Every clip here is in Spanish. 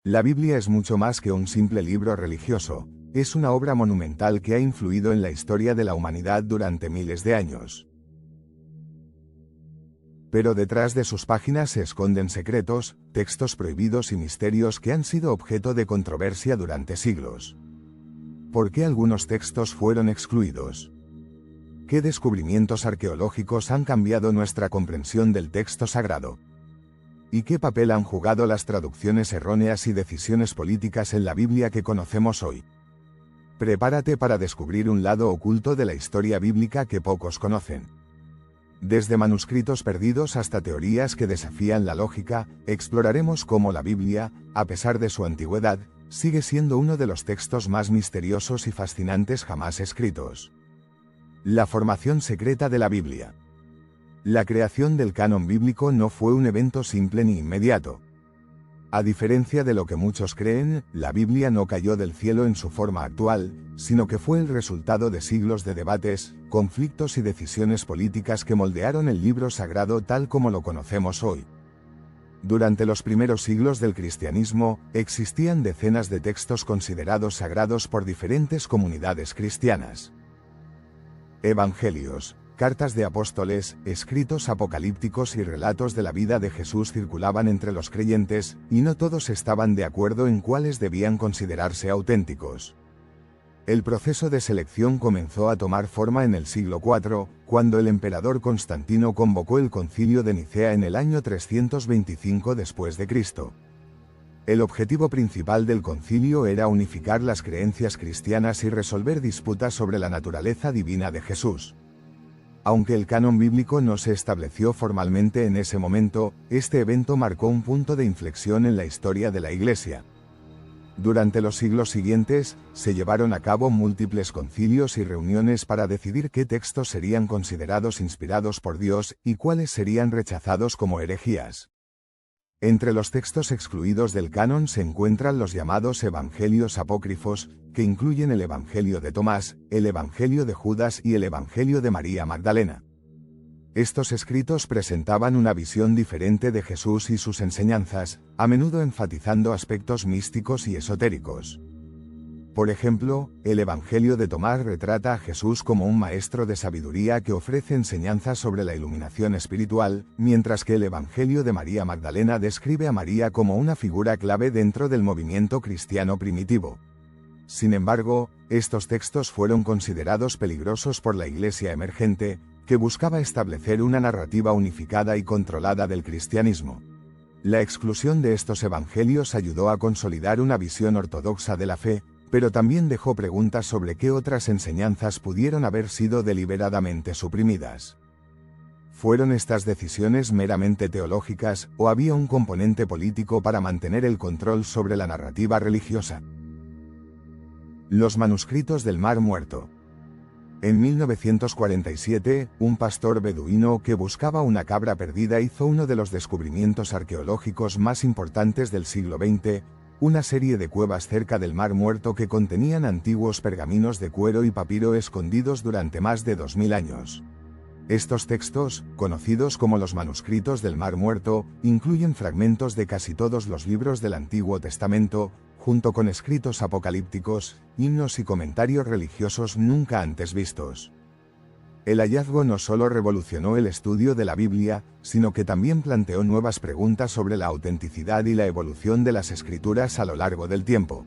La Biblia es mucho más que un simple libro religioso, es una obra monumental que ha influido en la historia de la humanidad durante miles de años. Pero detrás de sus páginas se esconden secretos, textos prohibidos y misterios que han sido objeto de controversia durante siglos. ¿Por qué algunos textos fueron excluidos? ¿Qué descubrimientos arqueológicos han cambiado nuestra comprensión del texto sagrado? ¿Y qué papel han jugado las traducciones erróneas y decisiones políticas en la Biblia que conocemos hoy? Prepárate para descubrir un lado oculto de la historia bíblica que pocos conocen. Desde manuscritos perdidos hasta teorías que desafían la lógica, exploraremos cómo la Biblia, a pesar de su antigüedad, sigue siendo uno de los textos más misteriosos y fascinantes jamás escritos. La formación secreta de la Biblia. La creación del canon bíblico no fue un evento simple ni inmediato. A diferencia de lo que muchos creen, la Biblia no cayó del cielo en su forma actual, sino que fue el resultado de siglos de debates, conflictos y decisiones políticas que moldearon el libro sagrado tal como lo conocemos hoy. Durante los primeros siglos del cristianismo, existían decenas de textos considerados sagrados por diferentes comunidades cristianas. Evangelios, cartas de apóstoles, escritos apocalípticos y relatos de la vida de Jesús circulaban entre los creyentes, y no todos estaban de acuerdo en cuáles debían considerarse auténticos. El proceso de selección comenzó a tomar forma en el siglo IV, cuando el emperador Constantino convocó el Concilio de Nicea en el año 325 después de Cristo. El objetivo principal del concilio era unificar las creencias cristianas y resolver disputas sobre la naturaleza divina de Jesús. Aunque el canon bíblico no se estableció formalmente en ese momento, este evento marcó un punto de inflexión en la historia de la Iglesia. Durante los siglos siguientes, se llevaron a cabo múltiples concilios y reuniones para decidir qué textos serían considerados inspirados por Dios y cuáles serían rechazados como herejías. Entre los textos excluidos del canon se encuentran los llamados Evangelios apócrifos, que incluyen el Evangelio de Tomás, el Evangelio de Judas y el Evangelio de María Magdalena. Estos escritos presentaban una visión diferente de Jesús y sus enseñanzas, a menudo enfatizando aspectos místicos y esotéricos. Por ejemplo, el Evangelio de Tomás retrata a Jesús como un maestro de sabiduría que ofrece enseñanzas sobre la iluminación espiritual, mientras que el Evangelio de María Magdalena describe a María como una figura clave dentro del movimiento cristiano primitivo. Sin embargo, estos textos fueron considerados peligrosos por la Iglesia emergente, que buscaba establecer una narrativa unificada y controlada del cristianismo. La exclusión de estos evangelios ayudó a consolidar una visión ortodoxa de la fe, pero también dejó preguntas sobre qué otras enseñanzas pudieron haber sido deliberadamente suprimidas. ¿Fueron estas decisiones meramente teológicas, o había un componente político para mantener el control sobre la narrativa religiosa? Los manuscritos del Mar Muerto. En 1947, un pastor beduino que buscaba una cabra perdida hizo uno de los descubrimientos arqueológicos más importantes del siglo XX, una serie de cuevas cerca del Mar Muerto que contenían antiguos pergaminos de cuero y papiro escondidos durante más de 2000 años. Estos textos, conocidos como los manuscritos del Mar Muerto, incluyen fragmentos de casi todos los libros del Antiguo Testamento, junto con escritos apocalípticos, himnos y comentarios religiosos nunca antes vistos. El hallazgo no solo revolucionó el estudio de la Biblia, sino que también planteó nuevas preguntas sobre la autenticidad y la evolución de las escrituras a lo largo del tiempo.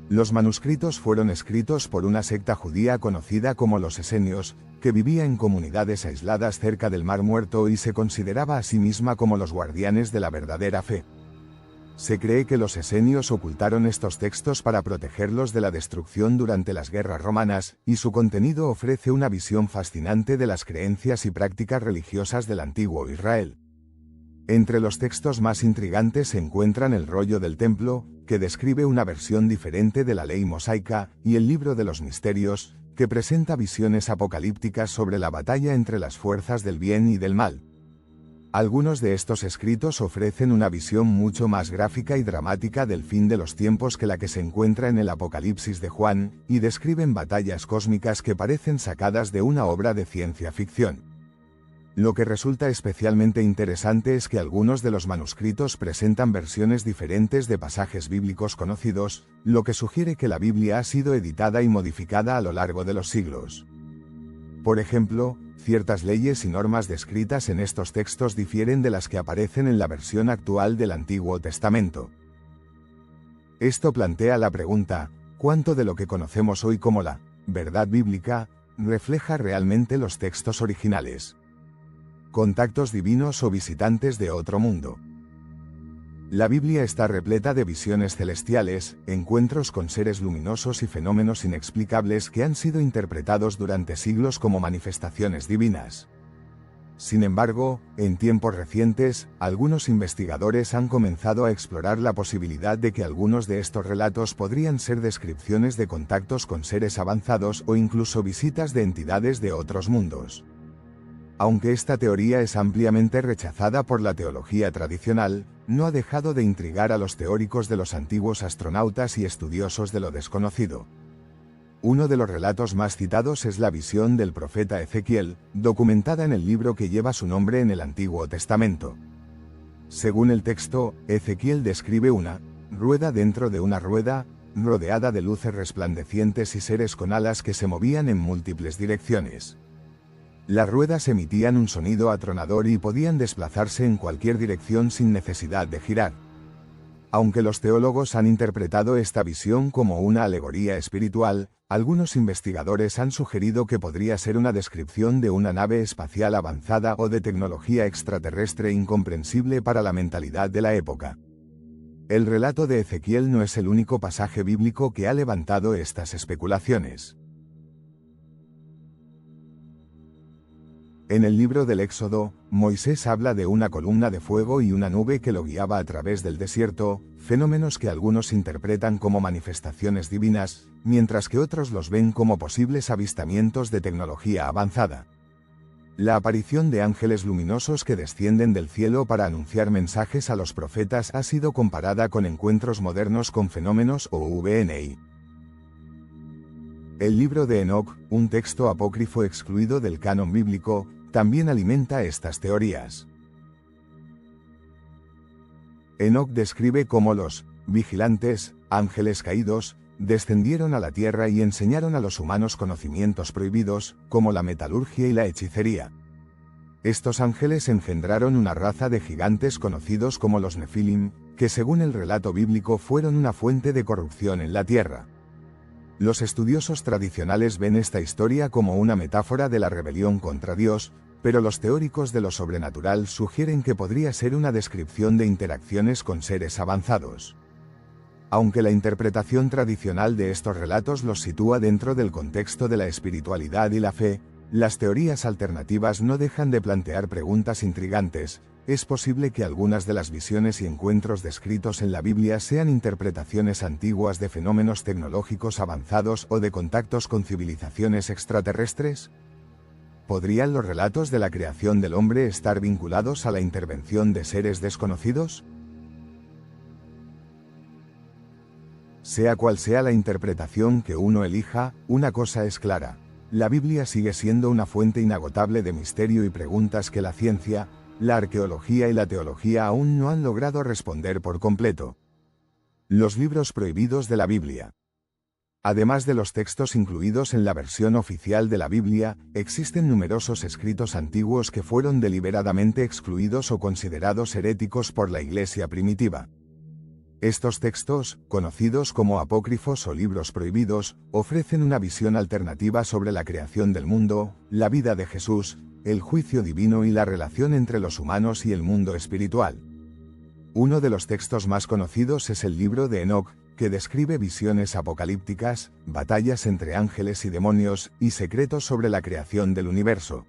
Los manuscritos fueron escritos por una secta judía conocida como los esenios, que vivía en comunidades aisladas cerca del Mar Muerto y se consideraba a sí misma como los guardianes de la verdadera fe. Se cree que los esenios ocultaron estos textos para protegerlos de la destrucción durante las guerras romanas, y su contenido ofrece una visión fascinante de las creencias y prácticas religiosas del antiguo Israel. Entre los textos más intrigantes se encuentran el Rollo del Templo, que describe una versión diferente de la ley mosaica, y el Libro de los Misterios, que presenta visiones apocalípticas sobre la batalla entre las fuerzas del bien y del mal. Algunos de estos escritos ofrecen una visión mucho más gráfica y dramática del fin de los tiempos que la que se encuentra en el Apocalipsis de Juan, y describen batallas cósmicas que parecen sacadas de una obra de ciencia ficción. Lo que resulta especialmente interesante es que algunos de los manuscritos presentan versiones diferentes de pasajes bíblicos conocidos, lo que sugiere que la Biblia ha sido editada y modificada a lo largo de los siglos. Por ejemplo, ciertas leyes y normas descritas en estos textos difieren de las que aparecen en la versión actual del Antiguo Testamento. Esto plantea la pregunta: ¿cuánto de lo que conocemos hoy como la verdad bíblica refleja realmente los textos originales? Contactos divinos o visitantes de otro mundo. La Biblia está repleta de visiones celestiales, encuentros con seres luminosos y fenómenos inexplicables que han sido interpretados durante siglos como manifestaciones divinas. Sin embargo, en tiempos recientes, algunos investigadores han comenzado a explorar la posibilidad de que algunos de estos relatos podrían ser descripciones de contactos con seres avanzados o incluso visitas de entidades de otros mundos. Aunque esta teoría es ampliamente rechazada por la teología tradicional, no ha dejado de intrigar a los teóricos de los antiguos astronautas y estudiosos de lo desconocido. Uno de los relatos más citados es la visión del profeta Ezequiel, documentada en el libro que lleva su nombre en el Antiguo Testamento. Según el texto, Ezequiel describe una rueda dentro de una rueda, rodeada de luces resplandecientes y seres con alas que se movían en múltiples direcciones. Las ruedas emitían un sonido atronador y podían desplazarse en cualquier dirección sin necesidad de girar. Aunque los teólogos han interpretado esta visión como una alegoría espiritual, algunos investigadores han sugerido que podría ser una descripción de una nave espacial avanzada o de tecnología extraterrestre incomprensible para la mentalidad de la época. El relato de Ezequiel no es el único pasaje bíblico que ha levantado estas especulaciones. En el libro del Éxodo, Moisés habla de una columna de fuego y una nube que lo guiaba a través del desierto, fenómenos que algunos interpretan como manifestaciones divinas, mientras que otros los ven como posibles avistamientos de tecnología avanzada. La aparición de ángeles luminosos que descienden del cielo para anunciar mensajes a los profetas ha sido comparada con encuentros modernos con fenómenos o ovni. El libro de Enoc, un texto apócrifo excluido del canon bíblico, también alimenta estas teorías. Enoc describe cómo los vigilantes, ángeles caídos, descendieron a la tierra y enseñaron a los humanos conocimientos prohibidos, como la metalurgia y la hechicería. Estos ángeles engendraron una raza de gigantes conocidos como los Nefilim, que según el relato bíblico fueron una fuente de corrupción en la tierra. Los estudiosos tradicionales ven esta historia como una metáfora de la rebelión contra Dios, pero los teóricos de lo sobrenatural sugieren que podría ser una descripción de interacciones con seres avanzados. Aunque la interpretación tradicional de estos relatos los sitúa dentro del contexto de la espiritualidad y la fe, las teorías alternativas no dejan de plantear preguntas intrigantes. Es posible que algunas de las visiones y encuentros descritos en la Biblia sean interpretaciones antiguas de fenómenos tecnológicos avanzados o de contactos con civilizaciones extraterrestres. ¿Podrían los relatos de la creación del hombre estar vinculados a la intervención de seres desconocidos? Sea cual sea la interpretación que uno elija, una cosa es clara: la Biblia sigue siendo una fuente inagotable de misterio y preguntas que la ciencia, la arqueología y la teología aún no han logrado responder por completo. Los libros prohibidos de la Biblia. Además de los textos incluidos en la versión oficial de la Biblia, existen numerosos escritos antiguos que fueron deliberadamente excluidos o considerados heréticos por la Iglesia primitiva. Estos textos, conocidos como apócrifos o libros prohibidos, ofrecen una visión alternativa sobre la creación del mundo, la vida de Jesús, el juicio divino y la relación entre los humanos y el mundo espiritual. Uno de los textos más conocidos es el libro de Enoc, que describe visiones apocalípticas, batallas entre ángeles y demonios, y secretos sobre la creación del universo.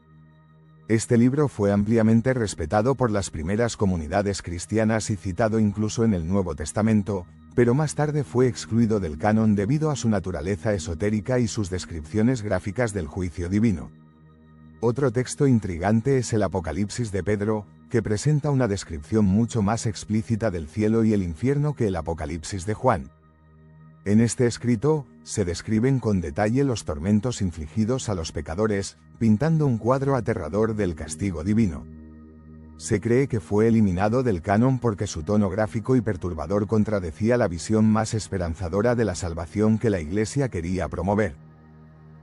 Este libro fue ampliamente respetado por las primeras comunidades cristianas y citado incluso en el Nuevo Testamento, pero más tarde fue excluido del canon debido a su naturaleza esotérica y sus descripciones gráficas del juicio divino. Otro texto intrigante es el Apocalipsis de Pedro, que presenta una descripción mucho más explícita del cielo y el infierno que el Apocalipsis de Juan. En este escrito, se describen con detalle los tormentos infligidos a los pecadores, pintando un cuadro aterrador del castigo divino. Se cree que fue eliminado del canon porque su tono gráfico y perturbador contradecía la visión más esperanzadora de la salvación que la Iglesia quería promover.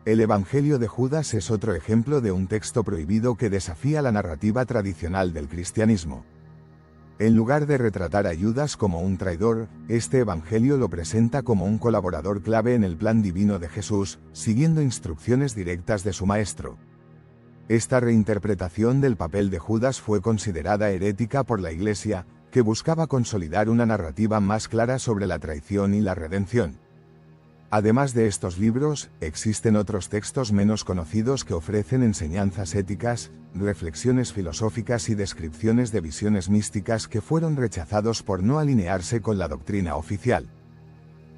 El Evangelio de Judas es otro ejemplo de un texto prohibido que desafía la narrativa tradicional del cristianismo. En lugar de retratar a Judas como un traidor, este evangelio lo presenta como un colaborador clave en el plan divino de Jesús, siguiendo instrucciones directas de su maestro. Esta reinterpretación del papel de Judas fue considerada herética por la Iglesia, que buscaba consolidar una narrativa más clara sobre la traición y la redención. Además de estos libros, existen otros textos menos conocidos que ofrecen enseñanzas éticas, reflexiones filosóficas y descripciones de visiones místicas que fueron rechazados por no alinearse con la doctrina oficial.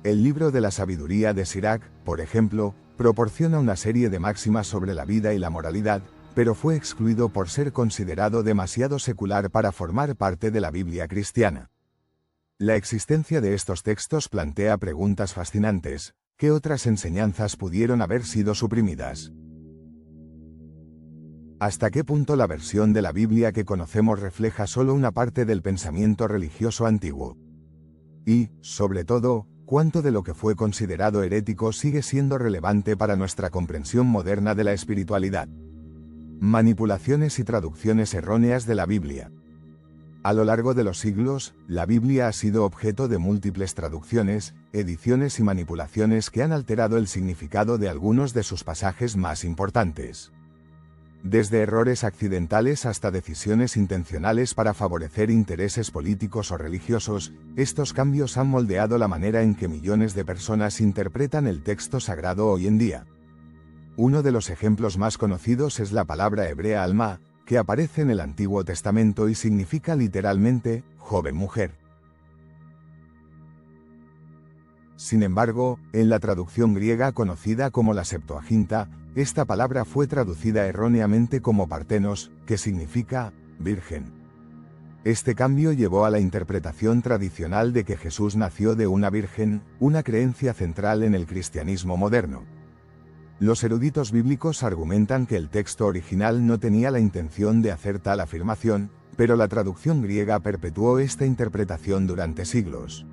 El libro de la sabiduría de Sirach, por ejemplo, proporciona una serie de máximas sobre la vida y la moralidad, pero fue excluido por ser considerado demasiado secular para formar parte de la Biblia cristiana. La existencia de estos textos plantea preguntas fascinantes. ¿Qué otras enseñanzas pudieron haber sido suprimidas? ¿Hasta qué punto la versión de la Biblia que conocemos refleja solo una parte del pensamiento religioso antiguo? Y, sobre todo, ¿cuánto de lo que fue considerado herético sigue siendo relevante para nuestra comprensión moderna de la espiritualidad? Manipulaciones y traducciones erróneas de la Biblia. A lo largo de los siglos, la Biblia ha sido objeto de múltiples traducciones, ediciones y manipulaciones que han alterado el significado de algunos de sus pasajes más importantes. Desde errores accidentales hasta decisiones intencionales para favorecer intereses políticos o religiosos, estos cambios han moldeado la manera en que millones de personas interpretan el texto sagrado hoy en día. Uno de los ejemplos más conocidos es la palabra hebrea alma, que aparece en el Antiguo Testamento y significa literalmente, joven mujer. Sin embargo, en la traducción griega conocida como la Septuaginta, esta palabra fue traducida erróneamente como partenos, que significa, virgen. Este cambio llevó a la interpretación tradicional de que Jesús nació de una virgen, una creencia central en el cristianismo moderno. Los eruditos bíblicos argumentan que el texto original no tenía la intención de hacer tal afirmación, pero la traducción griega perpetuó esta interpretación durante siglos.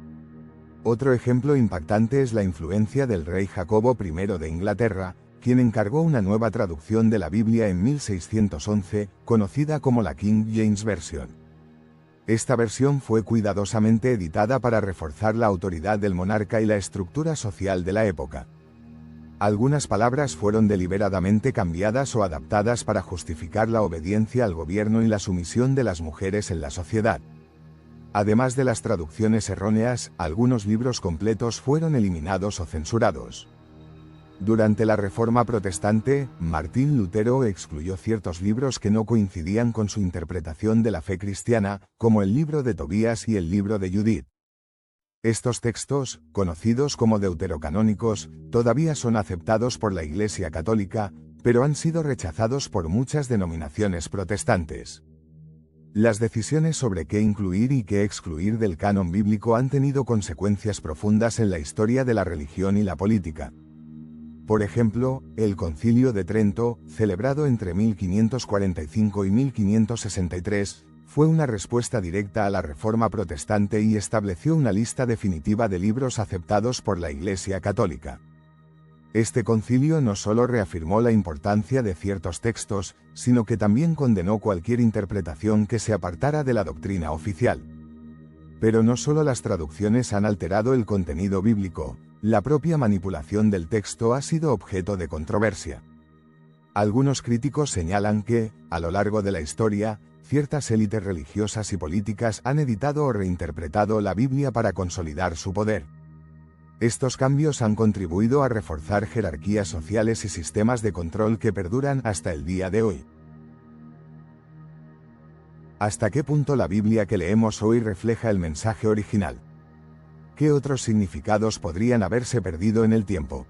Otro ejemplo impactante es la influencia del rey Jacobo I de Inglaterra, quien encargó una nueva traducción de la Biblia en 1611, conocida como la King James Version. Esta versión fue cuidadosamente editada para reforzar la autoridad del monarca y la estructura social de la época. Algunas palabras fueron deliberadamente cambiadas o adaptadas para justificar la obediencia al gobierno y la sumisión de las mujeres en la sociedad. Además de las traducciones erróneas, algunos libros completos fueron eliminados o censurados. Durante la Reforma Protestante, Martín Lutero excluyó ciertos libros que no coincidían con su interpretación de la fe cristiana, como el libro de Tobías y el libro de Judith. Estos textos, conocidos como deuterocanónicos, todavía son aceptados por la Iglesia Católica, pero han sido rechazados por muchas denominaciones protestantes. Las decisiones sobre qué incluir y qué excluir del canon bíblico han tenido consecuencias profundas en la historia de la religión y la política. Por ejemplo, el Concilio de Trento, celebrado entre 1545 y 1563, fue una respuesta directa a la Reforma Protestante y estableció una lista definitiva de libros aceptados por la Iglesia Católica. Este concilio no solo reafirmó la importancia de ciertos textos, sino que también condenó cualquier interpretación que se apartara de la doctrina oficial. Pero no solo las traducciones han alterado el contenido bíblico, la propia manipulación del texto ha sido objeto de controversia. Algunos críticos señalan que, a lo largo de la historia, ciertas élites religiosas y políticas han editado o reinterpretado la Biblia para consolidar su poder. Estos cambios han contribuido a reforzar jerarquías sociales y sistemas de control que perduran hasta el día de hoy. ¿Hasta qué punto la Biblia que leemos hoy refleja el mensaje original? ¿Qué otros significados podrían haberse perdido en el tiempo?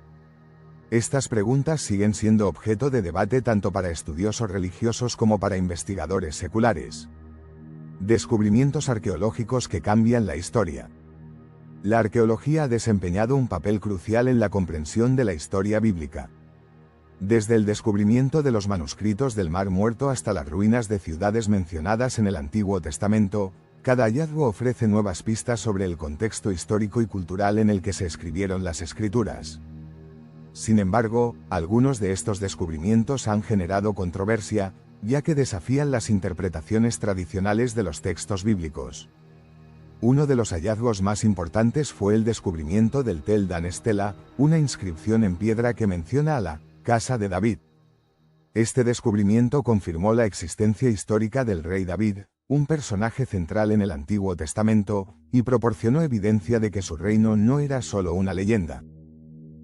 Estas preguntas siguen siendo objeto de debate tanto para estudiosos religiosos como para investigadores seculares. Descubrimientos arqueológicos que cambian la historia. La arqueología ha desempeñado un papel crucial en la comprensión de la historia bíblica. Desde el descubrimiento de los manuscritos del Mar Muerto hasta las ruinas de ciudades mencionadas en el Antiguo Testamento, cada hallazgo ofrece nuevas pistas sobre el contexto histórico y cultural en el que se escribieron las Escrituras. Sin embargo, algunos de estos descubrimientos han generado controversia, ya que desafían las interpretaciones tradicionales de los textos bíblicos. Uno de los hallazgos más importantes fue el descubrimiento del Tel Dan Stela, una inscripción en piedra que menciona a la Casa de David. Este descubrimiento confirmó la existencia histórica del rey David, un personaje central en el Antiguo Testamento, y proporcionó evidencia de que su reino no era solo una leyenda.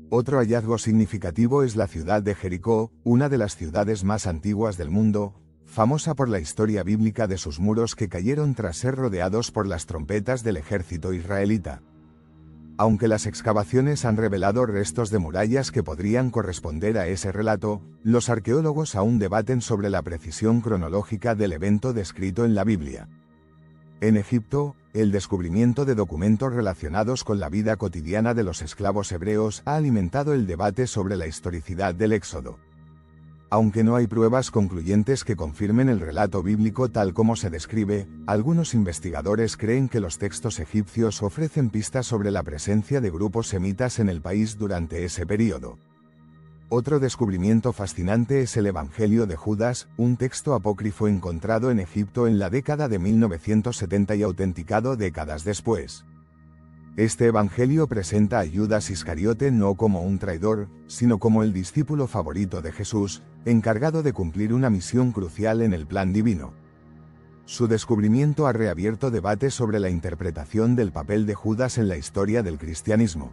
Otro hallazgo significativo es la ciudad de Jericó, una de las ciudades más antiguas del mundo, famosa por la historia bíblica de sus muros que cayeron tras ser rodeados por las trompetas del ejército israelita. Aunque las excavaciones han revelado restos de murallas que podrían corresponder a ese relato, los arqueólogos aún debaten sobre la precisión cronológica del evento descrito en la Biblia. En Egipto, el descubrimiento de documentos relacionados con la vida cotidiana de los esclavos hebreos ha alimentado el debate sobre la historicidad del Éxodo. Aunque no hay pruebas concluyentes que confirmen el relato bíblico tal como se describe, algunos investigadores creen que los textos egipcios ofrecen pistas sobre la presencia de grupos semitas en el país durante ese período. Otro descubrimiento fascinante es el Evangelio de Judas, un texto apócrifo encontrado en Egipto en la década de 1970 y autenticado décadas después. Este evangelio presenta a Judas Iscariote no como un traidor, sino como el discípulo favorito de Jesús, encargado de cumplir una misión crucial en el plan divino. Su descubrimiento ha reabierto debates sobre la interpretación del papel de Judas en la historia del cristianismo.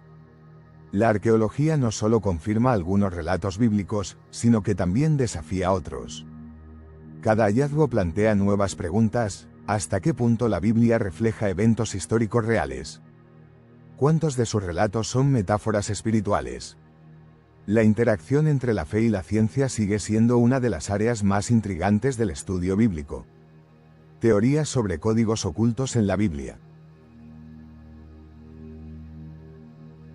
La arqueología no solo confirma algunos relatos bíblicos, sino que también desafía otros. Cada hallazgo plantea nuevas preguntas: ¿hasta qué punto la Biblia refleja eventos históricos reales? ¿Cuántos de sus relatos son metáforas espirituales? La interacción entre la fe y la ciencia sigue siendo una de las áreas más intrigantes del estudio bíblico. Teorías sobre códigos ocultos en la Biblia.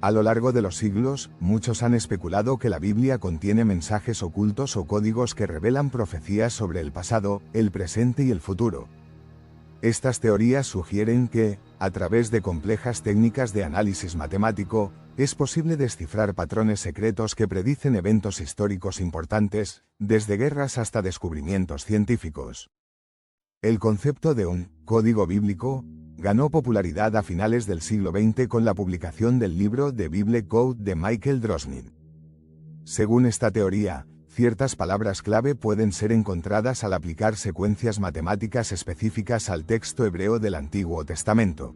A lo largo de los siglos, muchos han especulado que la Biblia contiene mensajes ocultos o códigos que revelan profecías sobre el pasado, el presente y el futuro. Estas teorías sugieren que, a través de complejas técnicas de análisis matemático, es posible descifrar patrones secretos que predicen eventos históricos importantes, desde guerras hasta descubrimientos científicos. El concepto de un código bíblico ganó popularidad a finales del siglo XX con la publicación del libro The Bible Code de Michael Drosnin. Según esta teoría, ciertas palabras clave pueden ser encontradas al aplicar secuencias matemáticas específicas al texto hebreo del Antiguo Testamento.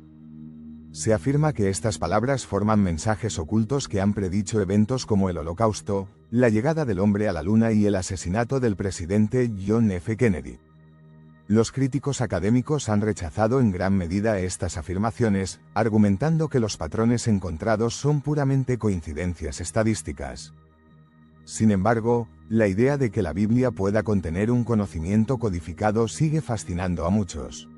Se afirma que estas palabras forman mensajes ocultos que han predicho eventos como el Holocausto, la llegada del hombre a la Luna y el asesinato del presidente John F. Kennedy. Los críticos académicos han rechazado en gran medida estas afirmaciones, argumentando que los patrones encontrados son puramente coincidencias estadísticas. Sin embargo, la idea de que la Biblia pueda contener un conocimiento codificado sigue fascinando a muchos.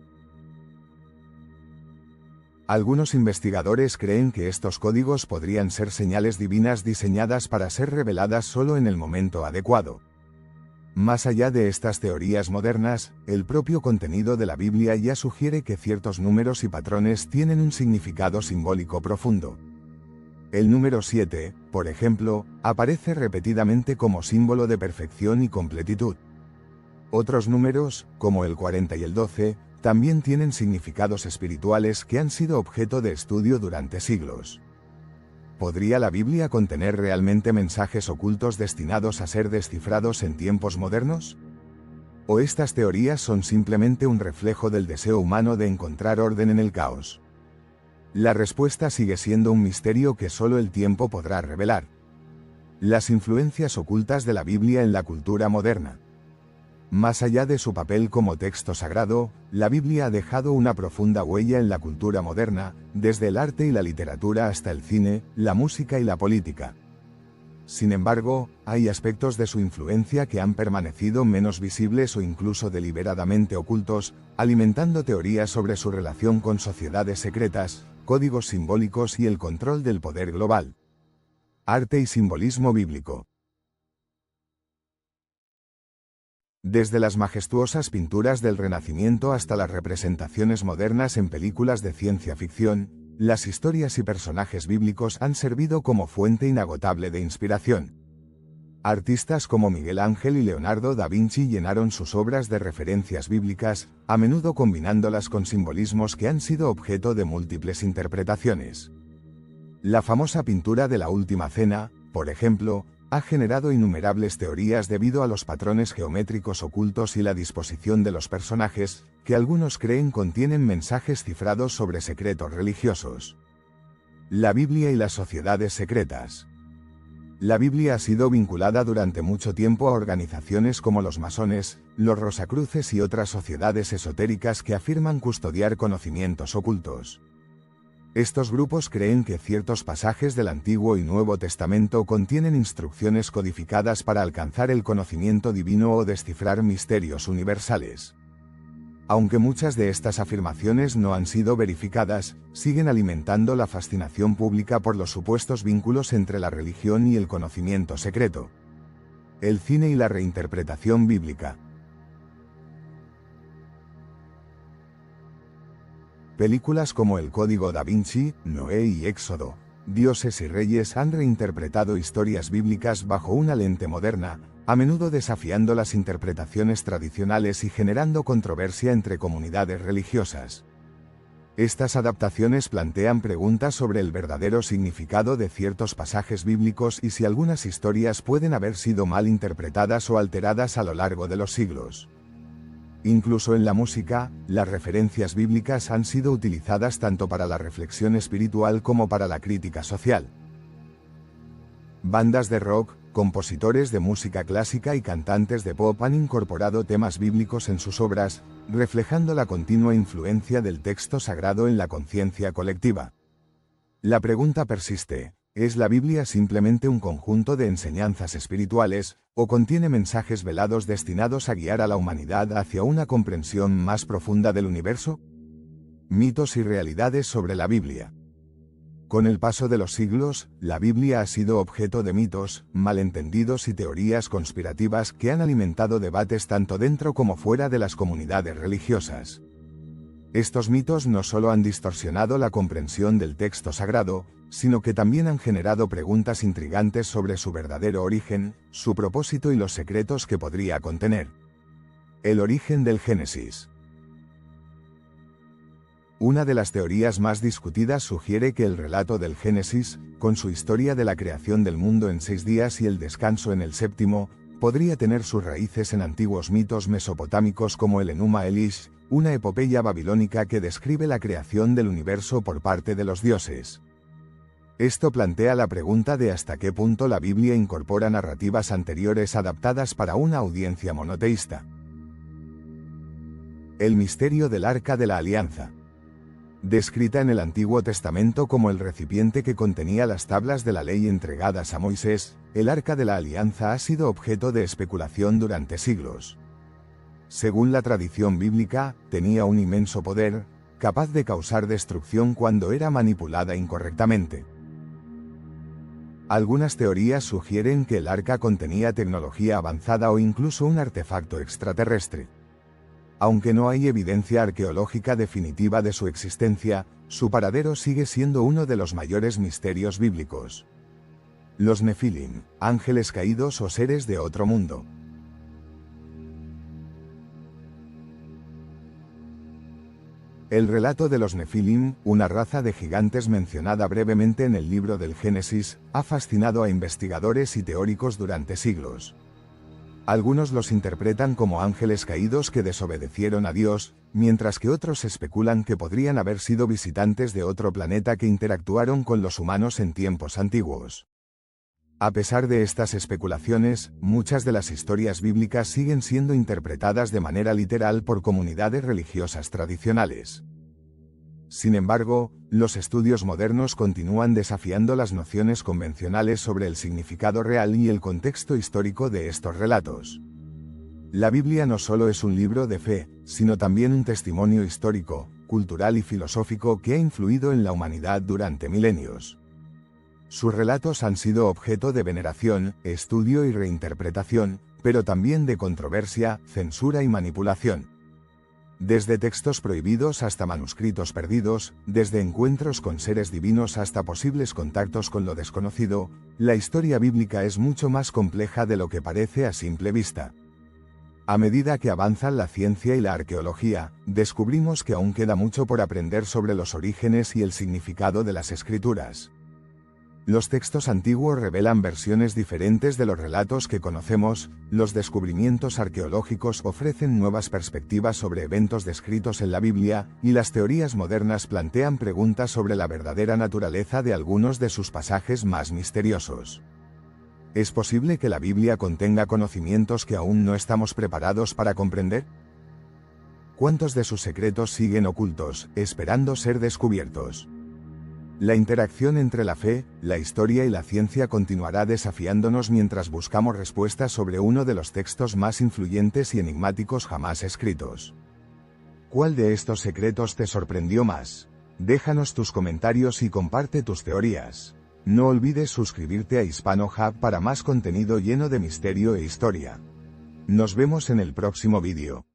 Algunos investigadores creen que estos códigos podrían ser señales divinas diseñadas para ser reveladas solo en el momento adecuado. Más allá de estas teorías modernas, el propio contenido de la Biblia ya sugiere que ciertos números y patrones tienen un significado simbólico profundo. El número 7, por ejemplo, aparece repetidamente como símbolo de perfección y completitud. Otros números, como el 40 y el 12, también tienen significados espirituales que han sido objeto de estudio durante siglos. ¿Podría la Biblia contener realmente mensajes ocultos destinados a ser descifrados en tiempos modernos? ¿O estas teorías son simplemente un reflejo del deseo humano de encontrar orden en el caos? La respuesta sigue siendo un misterio que solo el tiempo podrá revelar. Las influencias ocultas de la Biblia en la cultura moderna. Más allá de su papel como texto sagrado, la Biblia ha dejado una profunda huella en la cultura moderna, desde el arte y la literatura hasta el cine, la música y la política. Sin embargo, hay aspectos de su influencia que han permanecido menos visibles o incluso deliberadamente ocultos, alimentando teorías sobre su relación con sociedades secretas, códigos simbólicos y el control del poder global. Arte y simbolismo bíblico. Desde las majestuosas pinturas del Renacimiento hasta las representaciones modernas en películas de ciencia ficción, las historias y personajes bíblicos han servido como fuente inagotable de inspiración. Artistas como Miguel Ángel y Leonardo da Vinci llenaron sus obras de referencias bíblicas, a menudo combinándolas con simbolismos que han sido objeto de múltiples interpretaciones. La famosa pintura de la Última Cena, por ejemplo, ha generado innumerables teorías debido a los patrones geométricos ocultos y la disposición de los personajes, que algunos creen contienen mensajes cifrados sobre secretos religiosos. La Biblia y las sociedades secretas. La Biblia ha sido vinculada durante mucho tiempo a organizaciones como los masones, los rosacruces y otras sociedades esotéricas que afirman custodiar conocimientos ocultos. Estos grupos creen que ciertos pasajes del Antiguo y Nuevo Testamento contienen instrucciones codificadas para alcanzar el conocimiento divino o descifrar misterios universales. Aunque muchas de estas afirmaciones no han sido verificadas, siguen alimentando la fascinación pública por los supuestos vínculos entre la religión y el conocimiento secreto. El cine y la reinterpretación bíblica. Películas como El Código da Vinci, Noé y Éxodo, Dioses y Reyes han reinterpretado historias bíblicas bajo una lente moderna, a menudo desafiando las interpretaciones tradicionales y generando controversia entre comunidades religiosas. Estas adaptaciones plantean preguntas sobre el verdadero significado de ciertos pasajes bíblicos y si algunas historias pueden haber sido mal interpretadas o alteradas a lo largo de los siglos. Incluso en la música, las referencias bíblicas han sido utilizadas tanto para la reflexión espiritual como para la crítica social. Bandas de rock, compositores de música clásica y cantantes de pop han incorporado temas bíblicos en sus obras, reflejando la continua influencia del texto sagrado en la conciencia colectiva. La pregunta persiste: ¿es la Biblia simplemente un conjunto de enseñanzas espirituales, o contiene mensajes velados destinados a guiar a la humanidad hacia una comprensión más profunda del universo? Mitos y realidades sobre la Biblia. Con el paso de los siglos, la Biblia ha sido objeto de mitos, malentendidos y teorías conspirativas que han alimentado debates tanto dentro como fuera de las comunidades religiosas. Estos mitos no solo han distorsionado la comprensión del texto sagrado, sino que también han generado preguntas intrigantes sobre su verdadero origen, su propósito y los secretos que podría contener. El origen del Génesis. Una de las teorías más discutidas sugiere que el relato del Génesis, con su historia de la creación del mundo en 6 días y el descanso en el séptimo, podría tener sus raíces en antiguos mitos mesopotámicos como el Enuma Elish, una epopeya babilónica que describe la creación del universo por parte de los dioses. Esto plantea la pregunta de hasta qué punto la Biblia incorpora narrativas anteriores adaptadas para una audiencia monoteísta. El misterio del Arca de la Alianza. Descrita en el Antiguo Testamento como el recipiente que contenía las tablas de la ley entregadas a Moisés, el Arca de la Alianza ha sido objeto de especulación durante siglos. Según la tradición bíblica, tenía un inmenso poder, capaz de causar destrucción cuando era manipulada incorrectamente. Algunas teorías sugieren que el arca contenía tecnología avanzada o incluso un artefacto extraterrestre. Aunque no hay evidencia arqueológica definitiva de su existencia, su paradero sigue siendo uno de los mayores misterios bíblicos. Los Nefilim, ángeles caídos o seres de otro mundo. El relato de los Nefilim, una raza de gigantes mencionada brevemente en el libro del Génesis, ha fascinado a investigadores y teóricos durante siglos. Algunos los interpretan como ángeles caídos que desobedecieron a Dios, mientras que otros especulan que podrían haber sido visitantes de otro planeta que interactuaron con los humanos en tiempos antiguos. A pesar de estas especulaciones, muchas de las historias bíblicas siguen siendo interpretadas de manera literal por comunidades religiosas tradicionales. Sin embargo, los estudios modernos continúan desafiando las nociones convencionales sobre el significado real y el contexto histórico de estos relatos. La Biblia no solo es un libro de fe, sino también un testimonio histórico, cultural y filosófico que ha influido en la humanidad durante milenios. Sus relatos han sido objeto de veneración, estudio y reinterpretación, pero también de controversia, censura y manipulación. Desde textos prohibidos hasta manuscritos perdidos, desde encuentros con seres divinos hasta posibles contactos con lo desconocido, la historia bíblica es mucho más compleja de lo que parece a simple vista. A medida que avanzan la ciencia y la arqueología, descubrimos que aún queda mucho por aprender sobre los orígenes y el significado de las escrituras. Los textos antiguos revelan versiones diferentes de los relatos que conocemos, los descubrimientos arqueológicos ofrecen nuevas perspectivas sobre eventos descritos en la Biblia, y las teorías modernas plantean preguntas sobre la verdadera naturaleza de algunos de sus pasajes más misteriosos. ¿Es posible que la Biblia contenga conocimientos que aún no estamos preparados para comprender? ¿Cuántos de sus secretos siguen ocultos, esperando ser descubiertos? La interacción entre la fe, la historia y la ciencia continuará desafiándonos mientras buscamos respuestas sobre uno de los textos más influyentes y enigmáticos jamás escritos. ¿Cuál de estos secretos te sorprendió más? Déjanos tus comentarios y comparte tus teorías. No olvides suscribirte a Hispano Hub para más contenido lleno de misterio e historia. Nos vemos en el próximo vídeo.